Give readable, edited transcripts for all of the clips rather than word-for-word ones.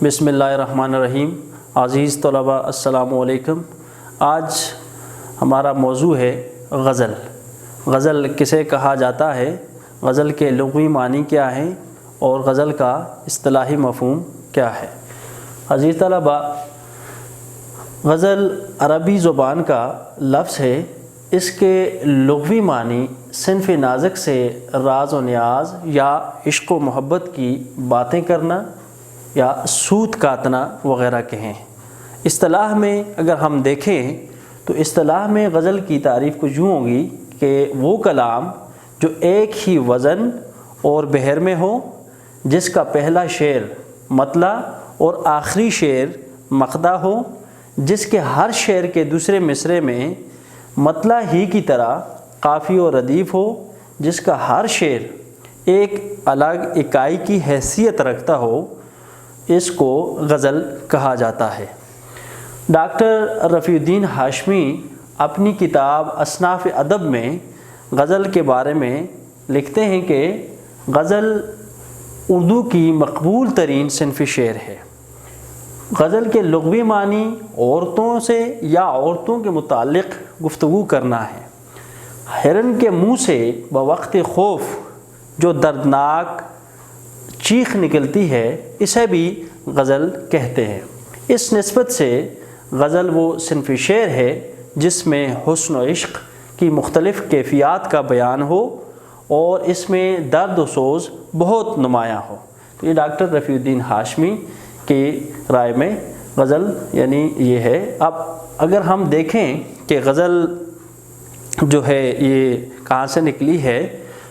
بسم اللہ الرحمن الرحیم۔ عزیز طلباء السلام علیکم۔ آج ہمارا موضوع ہے غزل۔ غزل کسے کہا جاتا ہے، غزل کے لغوی معنی کیا ہیں اور غزل کا اصطلاحی مفہوم کیا ہے۔ عزیز طلباء، غزل عربی زبان کا لفظ ہے۔ اس کے لغوی معنی صنف نازک سے راز و نیاز یا عشق و محبت کی باتیں کرنا یا سوت کاٹنا وغیرہ کے ہیں۔ اصطلاح میں اگر ہم دیکھیں تو اصطلاح میں غزل کی تعریف کچھ یوں ہوگی کہ وہ کلام جو ایک ہی وزن اور بحر میں ہو، جس کا پہلا شعر مطلع اور آخری شعر مقطع ہو، جس کے ہر شعر کے دوسرے مصرعے میں مطلع ہی کی طرح قافی و ردیف ہو، جس کا ہر شعر ایک الگ اکائی کی حیثیت رکھتا ہو، اس کو غزل کہا جاتا ہے۔ ڈاکٹر رفیع الدین ہاشمی اپنی کتاب اصناف ادب میں غزل کے بارے میں لکھتے ہیں کہ غزل اردو کی مقبول ترین صنف شعر ہے۔ غزل کے لغوی معنی عورتوں سے یا عورتوں کے متعلق گفتگو کرنا ہے۔ ہرن کے منہ سے بوقت خوف جو دردناک چیخ نکلتی ہے، اسے بھی غزل کہتے ہیں۔ اس نسبت سے غزل وہ صنف شعر ہے جس میں حسن و عشق کی مختلف کیفیات کا بیان ہو اور اس میں درد و سوز بہت نمایاں ہو۔ تو یہ ڈاکٹر رفیع الدین ہاشمی کی رائے میں غزل یعنی یہ ہے۔ اب اگر ہم دیکھیں کہ غزل جو ہے یہ کہاں سے نکلی ہے،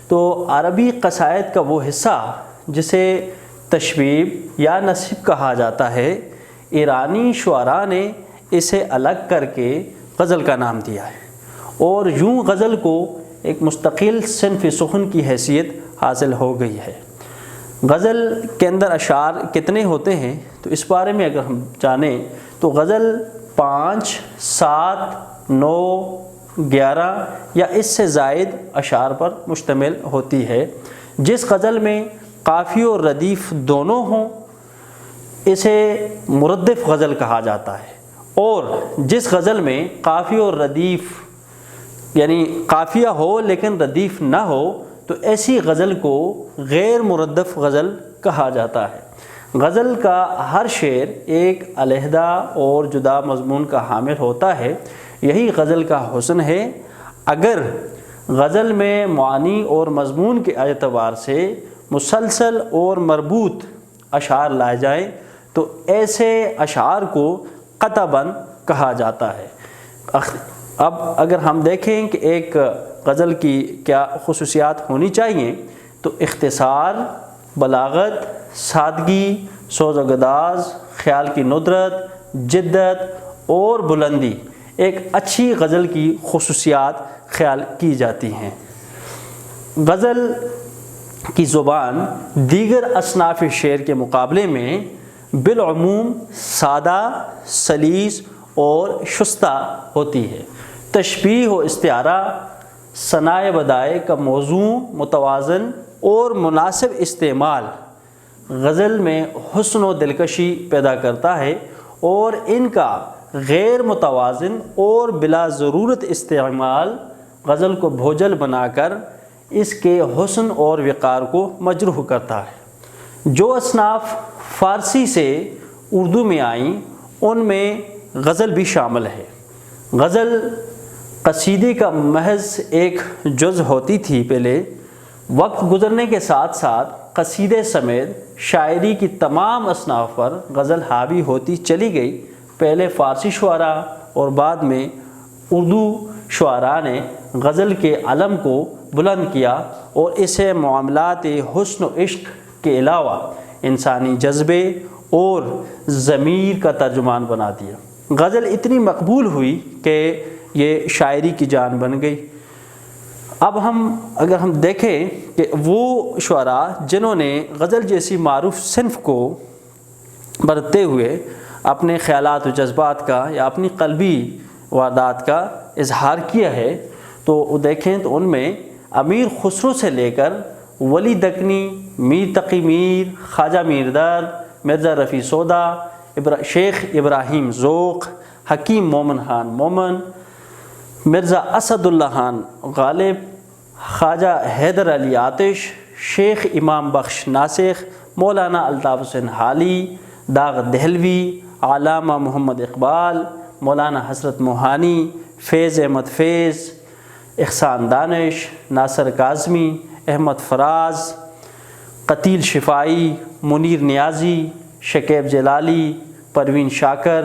تو عربی قصائد کا وہ حصہ جسے تشبیب یا نصب کہا جاتا ہے، ایرانی شعراء نے اسے الگ کر کے غزل کا نام دیا ہے، اور یوں غزل کو ایک مستقل صنف سخن کی حیثیت حاصل ہو گئی ہے۔ غزل کے اندر اشعار کتنے ہوتے ہیں تو اس بارے میں اگر ہم جانیں تو غزل 5، 7، 9، 11 یا اس سے زائد اشعار پر مشتمل ہوتی ہے۔ جس غزل میں قافی اور ردیف دونوں ہوں اسے مردف غزل کہا جاتا ہے، اور جس غزل میں قافی اور ردیف یعنی قافیہ ہو لیکن ردیف نہ ہو تو ایسی غزل کو غیر مردف غزل کہا جاتا ہے۔ غزل کا ہر شعر ایک علیحدہ اور جدا مضمون کا حامل ہوتا ہے، یہی غزل کا حسن ہے۔ اگر غزل میں معانی اور مضمون کے اعتبار سے مسلسل اور مربوط اشعار لائے جائیں تو ایسے اشعار کو قطع بند کہا جاتا ہے۔ اب اگر ہم دیکھیں کہ ایک غزل کی کیا خصوصیات ہونی چاہیے تو اختصار، بلاغت، سادگی، سوز و گداز، خیال کی ندرت، جدت اور بلندی ایک اچھی غزل کی خصوصیات خیال کی جاتی ہیں۔ غزل کی زبان دیگر اصناف شعر کے مقابلے میں بالعموم سادہ، سلیس اور شستہ ہوتی ہے۔ تشبیہ و استعارہ، ثنائے بدائے کا موضوع متوازن اور مناسب استعمال غزل میں حسن و دلکشی پیدا کرتا ہے، اور ان کا غیر متوازن اور بلا ضرورت استعمال غزل کو بھوجل بنا کر اس کے حسن اور وقار کو مجروح کرتا ہے۔ جو اصناف فارسی سے اردو میں آئیں ان میں غزل بھی شامل ہے۔ غزل قصیدے کا محض ایک جز ہوتی تھی پہلے، وقت گزرنے کے ساتھ ساتھ قصیدے سمیت شاعری کی تمام اصناف پر غزل حاوی ہوتی چلی گئی۔ پہلے فارسی شعراء اور بعد میں اردو شعراء نے غزل کے علم کو بلند کیا اور اسے معاملات حسن و عشق کے علاوہ انسانی جذبے اور ضمیر کا ترجمان بنا دیا۔ غزل اتنی مقبول ہوئی کہ یہ شاعری کی جان بن گئی۔ اب اگر ہم دیکھیں کہ وہ شعراء جنہوں نے غزل جیسی معروف صنف کو برتتے ہوئے اپنے خیالات و جذبات کا یا اپنی قلبی واردات کا اظہار کیا ہے تو دیکھیں تو ان میں امیر خسرو سے لے کر ولی دکنی، میر تقی میر، خواجہ میر درد، مرزا رفیع سودا، شیخ ابراہیم ذوق، حکیم مومن خان مومن، مرزا اسد اللہ خان غالب، خواجہ حیدر علی آتش، شیخ امام بخش ناسخ، مولانا الطاف حسین حالی، داغ دہلوی، علامہ محمد اقبال، مولانا حسرت موہانی، فیض احمد فیض، احسان دانش، ناصر کاظمی، احمد فراز، قتیل شفائی، منیر نیازی، شکیب جلالی، پروین شاکر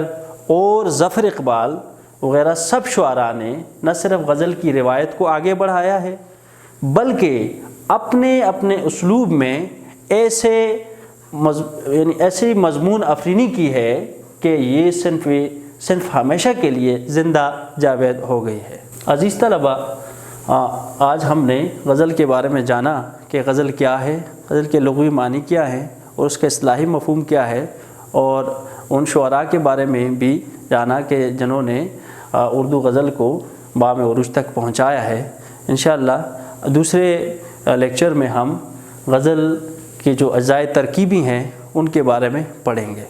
اور ظفر اقبال وغیرہ سب شعراء نے نہ صرف غزل کی روایت کو آگے بڑھایا ہے بلکہ اپنے اپنے اسلوب میں ایسے مضمون افرینی کی ہے کہ یہ صنف ہمیشہ کے لیے زندہ جاوید ہو گئی ہے۔ عزیز طلبہ، آج ہم نے غزل کے بارے میں جانا کہ غزل کیا ہے، غزل کے لغوی معنی کیا ہیں اور اس کا اصطلاحی مفہوم کیا ہے، اور ان شعراء کے بارے میں بھی جانا کہ جنہوں نے اردو غزل کو بام عروج تک پہنچایا ہے۔ انشاءاللہ دوسرے لیکچر میں ہم غزل کی جو اجزائے ترکیبی ہیں ان کے بارے میں پڑھیں گے۔